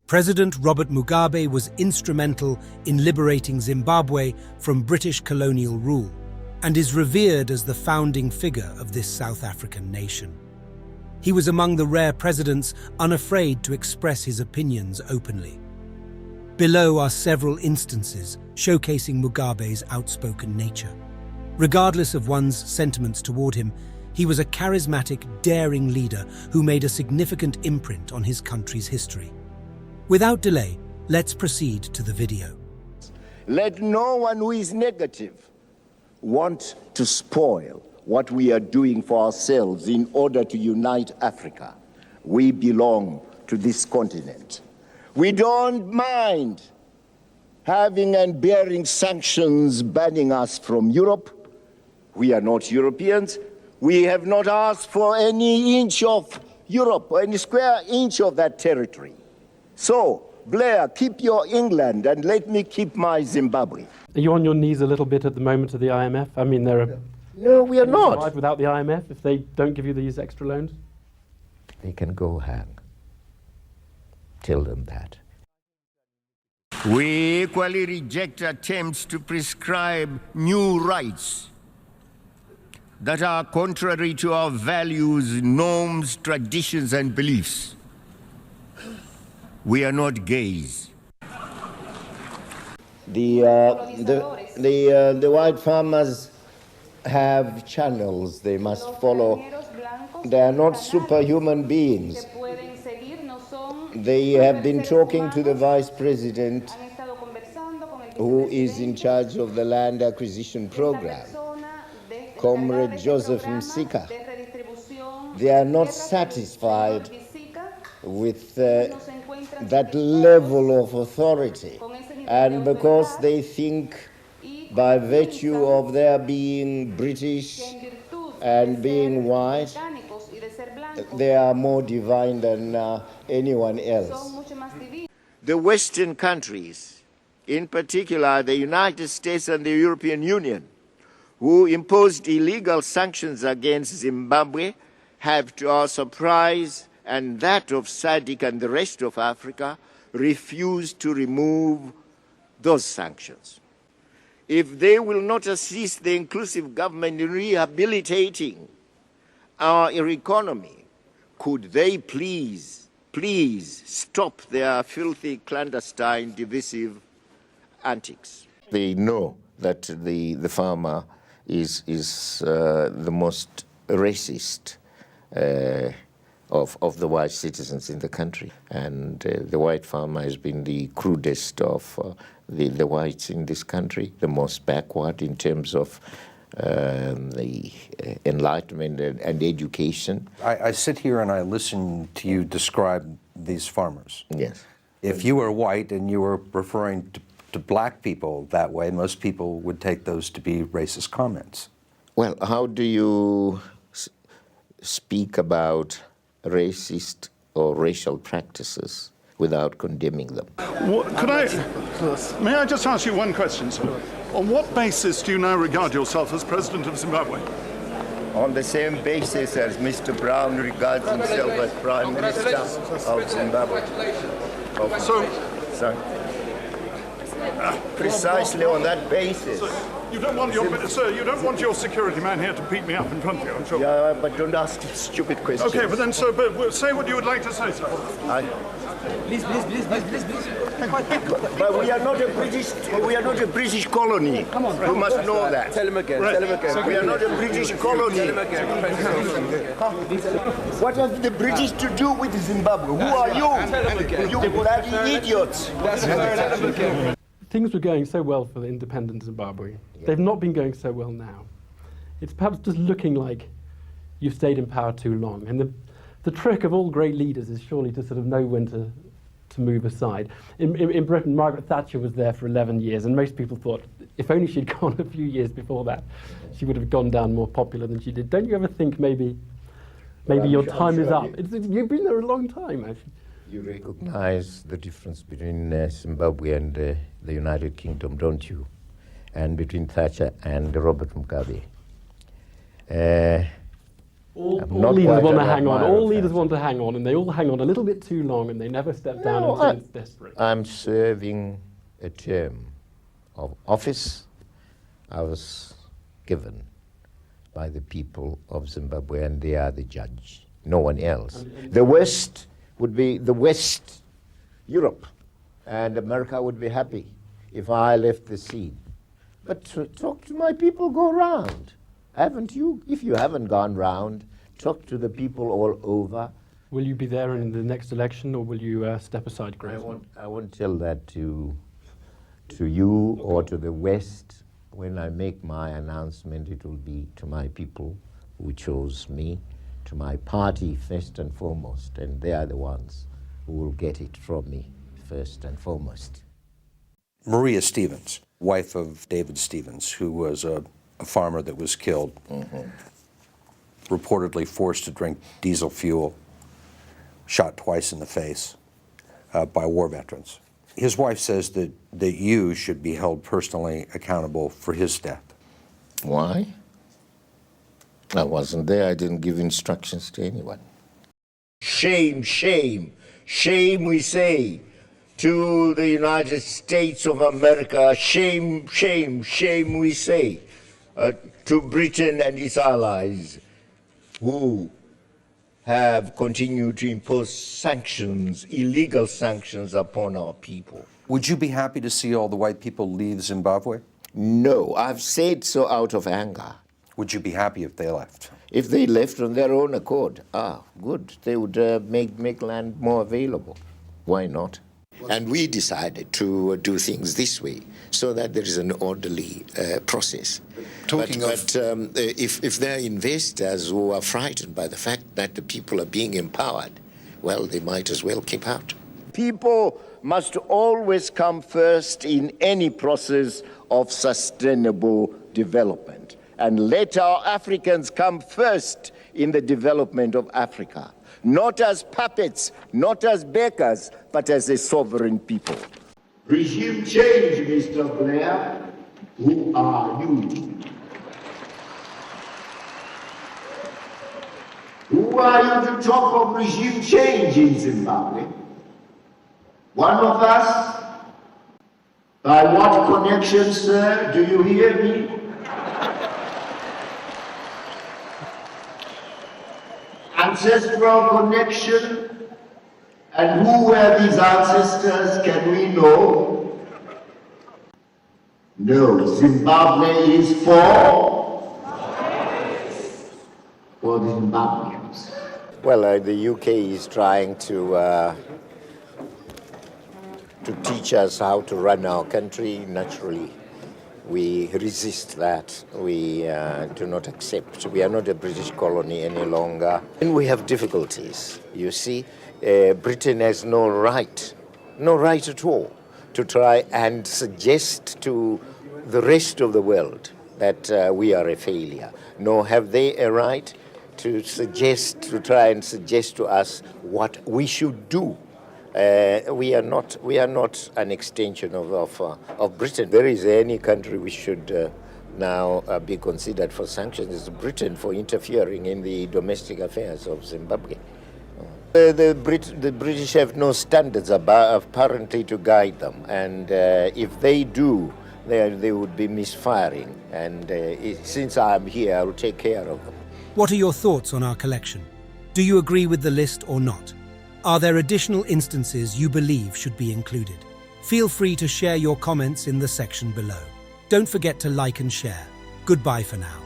President Robert Mugabe was instrumental in liberating Zimbabwe from British colonial rule and is revered as the founding figure of this South African nation. He was among the rare presidents unafraid to express his opinions openly. Below are several instances showcasing Mugabe's outspoken nature. Regardless of one's sentiments toward him, he was a charismatic, daring leader who made a significant imprint on his country's history. Without delay, let's proceed to the video. Let no one who is negative want to spoil what we are doing for ourselves in order to unite Africa. We belong to this continent. We don't mind having and bearing sanctions banning us from Europe. We are not Europeans. We have not asked for any inch of Europe, or any square inch of that territory. So, Blair, keep your England and let me keep my Zimbabwe. Are you on your knees a little bit at the moment to the IMF? I mean, there are... No, we are not. Survive without the IMF if they don't give you these extra loans? They can go hang. Tell them that. We equally reject attempts to prescribe new rights that are contrary to our values, norms, traditions, and beliefs. We are not gays. The white farmers have channels they must follow. They are not superhuman beings. They have been talking to the vice president who is in charge of the land acquisition program, Comrade Joseph Msika. They are not satisfied with that level of authority, and because they think by virtue of their being British and being white, they are more divine than anyone else. The Western countries, in particular the United States and the European Union, who imposed illegal sanctions against Zimbabwe, have, to our surprise and that of SADC and the rest of Africa, refused to remove those sanctions. If they will not assist the inclusive government in rehabilitating our economy, could they please stop their filthy, clandestine, divisive antics? They know that the farmer is the most racist of the white citizens in the country, and the white farmer has been the crudest of the whites in this country, the most backward in terms of the enlightenment and education. I sit here and I listen to you describe these farmers. Yes. If you were white and you were referring to black people that way, most people would take those to be racist comments. Well, how do you speak about racist or racial practices without condemning them? May I just ask you one question, sir? On what basis do you now regard yourself as President of Zimbabwe? On the same basis as Mr. Brown regards himself as Prime Minister of Zimbabwe. Precisely on that basis. You don't want your security man here to beat me up in front of you, I'm sure. Yeah, but don't ask stupid questions. Okay, but then, sir, say what you would like to say, sir. Please. But we are not a British colony. Come on, you must know that. Tell him again. We are not a British colony. Tell him again. What have the British to do with Zimbabwe? Who are you? You bloody idiots. Things were going so well for the independent Zimbabwe. Yeah. They've not been going so well now. It's perhaps just looking like you've stayed in power too long. And the trick of all great leaders is surely to sort of know when to move aside. In Britain, Margaret Thatcher was there for 11 years, and most people thought if only she'd gone a few years before that, she would have gone down more popular than she did. Don't you ever think maybe your time is up? You've been there a long time, actually. You recognize the difference between Zimbabwe and the United Kingdom, don't you? And between Thatcher and Robert Mugabe. All not leaders quite want to an hang on. admirer All of leaders that. want to hang on, and they all hang on a little bit too long, and they never step down No, until it's desperate. I'm serving a term of office I was given by the people of Zimbabwe, and they are the judge, no one else. The West would be the West, Europe, and America would be happy if I left the scene. But to talk to my people, go round. Haven't you? If you haven't gone round, talk to the people all over. Will you be there in the next election, or will you step aside, Grace? I won't tell that to you or to the West. When I make my announcement, it will be to my people who chose me, to my party first and foremost, and they are the ones who will get it from me first and foremost. Maria Stevens, wife of David Stevens, who was a farmer that was killed, reportedly forced to drink diesel fuel, shot twice in the face by war veterans. His wife says that you should be held personally accountable for his death. Why? I wasn't there. I didn't give instructions to anyone. Shame, shame, shame, we say, to the United States of America. Shame, shame, shame, we say, to Britain and its allies, who have continued to impose sanctions, illegal sanctions upon our people. Would you be happy to see all the white people leave Zimbabwe? No, I've said so out of anger. Would you be happy if they left? If they left on their own accord, good. They would make land more available. Why not? And we decided to do things this way so that there is an orderly process. If there are investors who are frightened by the fact that the people are being empowered, well, they might as well keep out. People must always come first in any process of sustainable development. And let our Africans come first in the development of Africa. Not as puppets, not as beggars, but as a sovereign people. Regime change, Mr. Blair. Who are you? Who are you to talk of regime change in Zimbabwe? One of us? By what connection, sir? Do you hear me? Ancestral connection, and who were these ancestors, can we know? No, Zimbabwe is for the Zimbabweans. Well, the UK is trying to teach us how to run our country. Naturally, we resist that. We do not accept. We are not a British colony any longer. And we have difficulties. You see, Britain has no right at all to try and suggest to the rest of the world that we are a failure. Nor have they a right to try and suggest to us what we should do. We are not an extension of Britain. If there is any country which should now be considered for sanctions, is Britain for interfering in the domestic affairs of Zimbabwe. The British have no standards apparently to guide them, and if they do, they would be misfiring. And since I'm here, I will take care of them. What are your thoughts on our collection? Do you agree with the list or not? Are there additional instances you believe should be included? Feel free to share your comments in the section below. Don't forget to like and share. Goodbye for now.